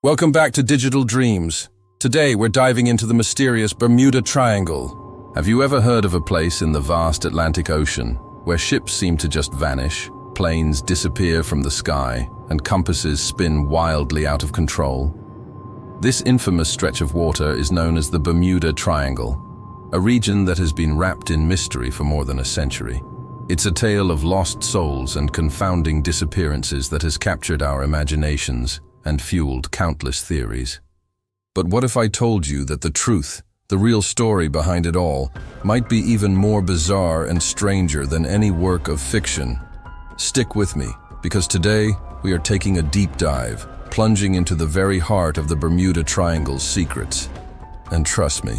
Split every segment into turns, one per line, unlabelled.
Welcome back to Digital Dreams. Today we're diving into the mysterious Bermuda Triangle. Have you ever heard of a place in the vast Atlantic Ocean where ships seem to just vanish, planes disappear from the sky, and compasses spin wildly out of control? This infamous stretch of water is known as the Bermuda Triangle, a region that has been wrapped in mystery for more than a century. It's a tale of lost souls and confounding disappearances that has captured our imaginations and fueled countless theories. But what if I told you that the truth, the real story behind it all, might be even more bizarre and stranger than any work of fiction? Stick with me, because today we are taking a deep dive, plunging into the very heart of the Bermuda Triangle's secrets. And trust me,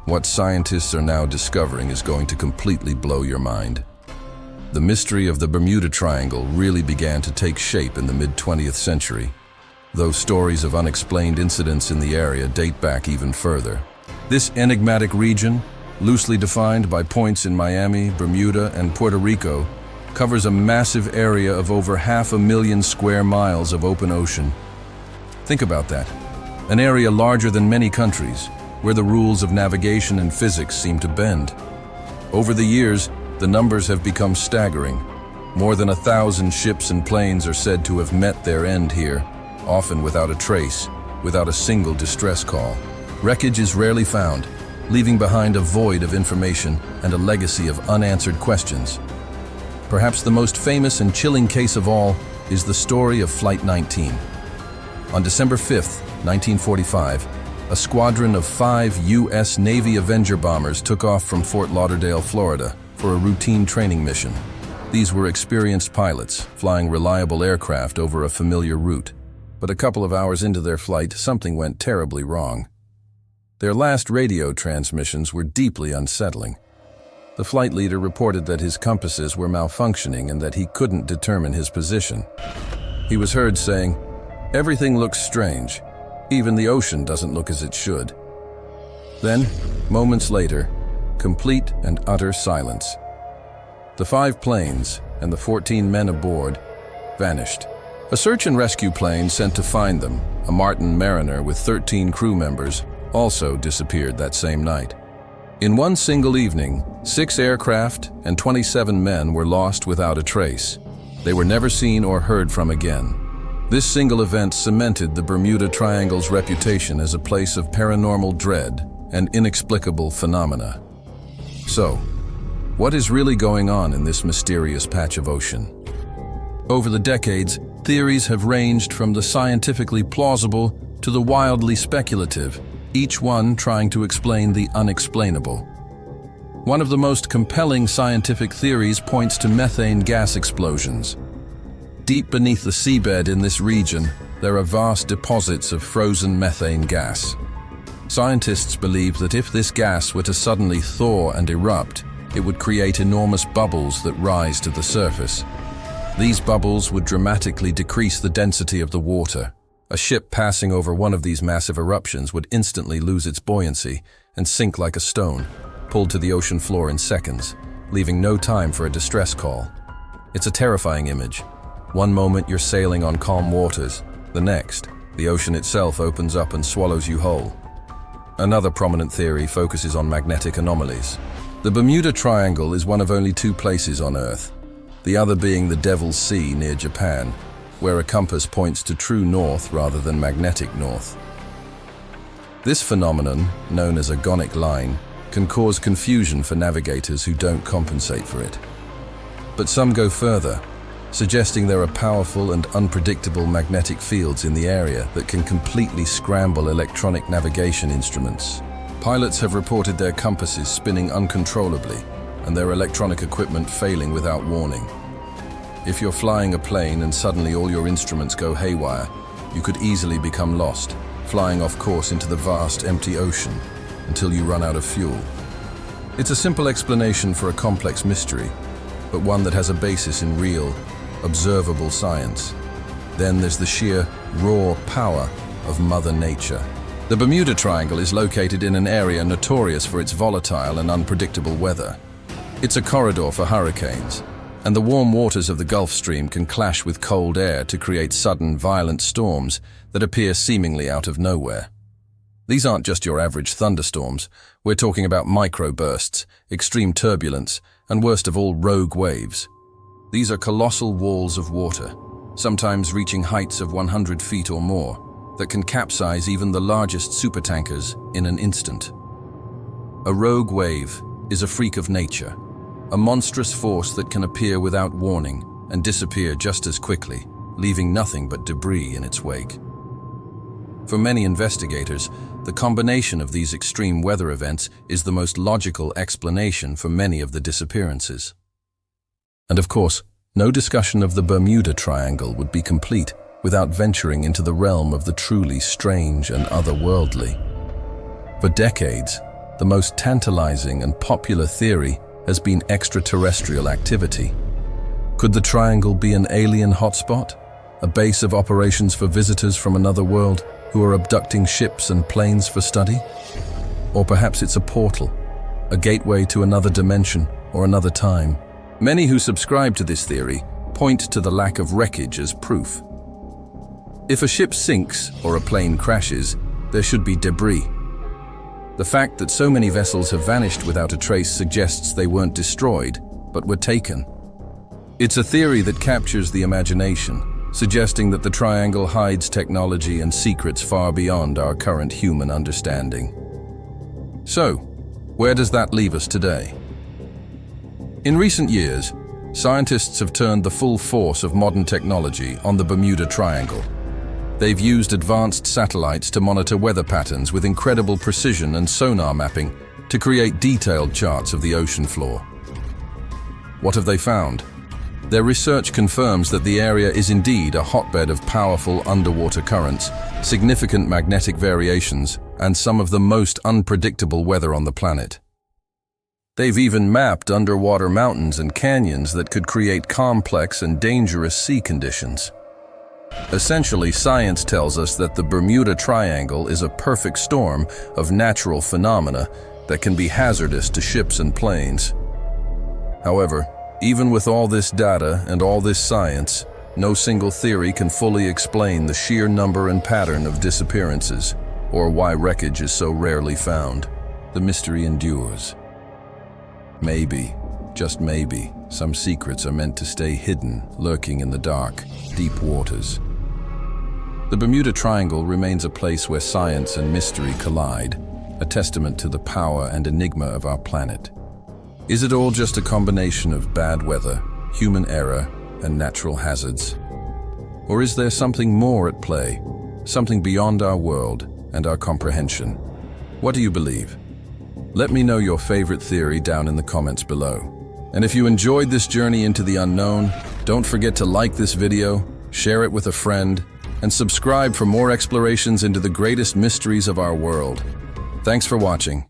what scientists are now discovering is going to completely blow your mind. The mystery of the Bermuda Triangle really began to take shape in the mid-20th century, though stories of unexplained incidents in the area date back even further. This enigmatic region, loosely defined by points in Miami, Bermuda, and Puerto Rico, covers a massive area of over 500,000 square miles of open ocean. Think about that. An area larger than many countries, where the rules of navigation and physics seem to bend. Over the years, the numbers have become staggering. More than 1,000 ships and planes are said to have met their end here, often without a trace, without a single distress call. Wreckage is rarely found, leaving behind a void of information and a legacy of unanswered questions. Perhaps the most famous and chilling case of all is the story of Flight 19. On December 5, 1945, a squadron of 5 U.S. Navy Avenger bombers took off from Fort Lauderdale, Florida, for a routine training mission. These were experienced pilots, flying reliable aircraft over a familiar route. But a couple of hours into their flight, something went terribly wrong. Their last radio transmissions were deeply unsettling. The flight leader reported that his compasses were malfunctioning and that he couldn't determine his position. He was heard saying, "Everything looks strange. Even the ocean doesn't look as it should." Then, moments later, complete and utter silence. The 5 planes and the 14 men aboard vanished. A search and rescue plane sent to find them, a Martin Mariner with 13 crew members, also disappeared that same night. In one single evening, 6 aircraft and 27 men were lost without a trace. They were never seen or heard from again. This single event cemented the Bermuda Triangle's reputation as a place of paranormal dread and inexplicable phenomena. So, what is really going on in this mysterious patch of ocean? Over the decades, theories have ranged from the scientifically plausible to the wildly speculative, each one trying to explain the unexplainable. One of the most compelling scientific theories points to methane gas explosions. Deep beneath the seabed in this region, there are vast deposits of frozen methane gas. Scientists believe that if this gas were to suddenly thaw and erupt, it would create enormous bubbles that rise to the surface. These bubbles would dramatically decrease the density of the water. A ship passing over one of these massive eruptions would instantly lose its buoyancy and sink like a stone, pulled to the ocean floor in seconds, leaving no time for a distress call. It's a terrifying image. One moment you're sailing on calm waters, the next, the ocean itself opens up and swallows you whole. Another prominent theory focuses on magnetic anomalies. The Bermuda Triangle is one of only 2 places on Earth, the other being the Devil's Sea near Japan, where a compass points to true north rather than magnetic north. This phenomenon, known as a gonic line, can cause confusion for navigators who don't compensate for it. But some go further, suggesting there are powerful and unpredictable magnetic fields in the area that can completely scramble electronic navigation instruments. Pilots have reported their compasses spinning uncontrollably and their electronic equipment failing without warning. If you're flying a plane and suddenly all your instruments go haywire, you could easily become lost, flying off course into the vast, empty ocean until you run out of fuel. It's a simple explanation for a complex mystery, but one that has a basis in real, observable science. Then there's the sheer, raw power of Mother Nature. The Bermuda Triangle is located in an area notorious for its volatile and unpredictable weather. It's a corridor for hurricanes, and the warm waters of the Gulf Stream can clash with cold air to create sudden, violent storms that appear seemingly out of nowhere. These aren't just your average thunderstorms. We're talking about microbursts, extreme turbulence, and worst of all, rogue waves. These are colossal walls of water, sometimes reaching heights of 100 feet or more, that can capsize even the largest supertankers in an instant. A rogue wave is a freak of nature, a monstrous force that can appear without warning and disappear just as quickly, leaving nothing but debris in its wake. For many investigators, the combination of these extreme weather events is the most logical explanation for many of the disappearances. And of course, no discussion of the Bermuda Triangle would be complete without venturing into the realm of the truly strange and otherworldly. For decades, the most tantalizing and popular theory has been extraterrestrial activity. Could the triangle be an alien hotspot, a base of operations for visitors from another world who are abducting ships and planes for study? Or perhaps it's a portal, a gateway to another dimension or another time. Many who subscribe to this theory point to the lack of wreckage as proof. If a ship sinks or a plane crashes, there should be debris. The fact that so many vessels have vanished without a trace suggests they weren't destroyed, but were taken. It's a theory that captures the imagination, suggesting that the triangle hides technology and secrets far beyond our current human understanding. So, where does that leave us today? In recent years, scientists have turned the full force of modern technology on the Bermuda Triangle. They've used advanced satellites to monitor weather patterns with incredible precision and sonar mapping to create detailed charts of the ocean floor. What have they found? Their research confirms that the area is indeed a hotbed of powerful underwater currents, significant magnetic variations, and some of the most unpredictable weather on the planet. They've even mapped underwater mountains and canyons that could create complex and dangerous sea conditions. Essentially, science tells us that the Bermuda Triangle is a perfect storm of natural phenomena that can be hazardous to ships and planes. However, even with all this data and all this science, no single theory can fully explain the sheer number and pattern of disappearances, or why wreckage is so rarely found. The mystery endures. Maybe, just maybe, some secrets are meant to stay hidden, lurking in the dark, deep waters. The Bermuda Triangle remains a place where science and mystery collide, a testament to the power and enigma of our planet. Is it all just a combination of bad weather, human error, and natural hazards? Or is there something more at play, something beyond our world and our comprehension? What do you believe? Let me know your favorite theory down in the comments below. And if you enjoyed this journey into the unknown, don't forget to like this video, share it with a friend, and subscribe for more explorations into the greatest mysteries of our world. Thanks for watching.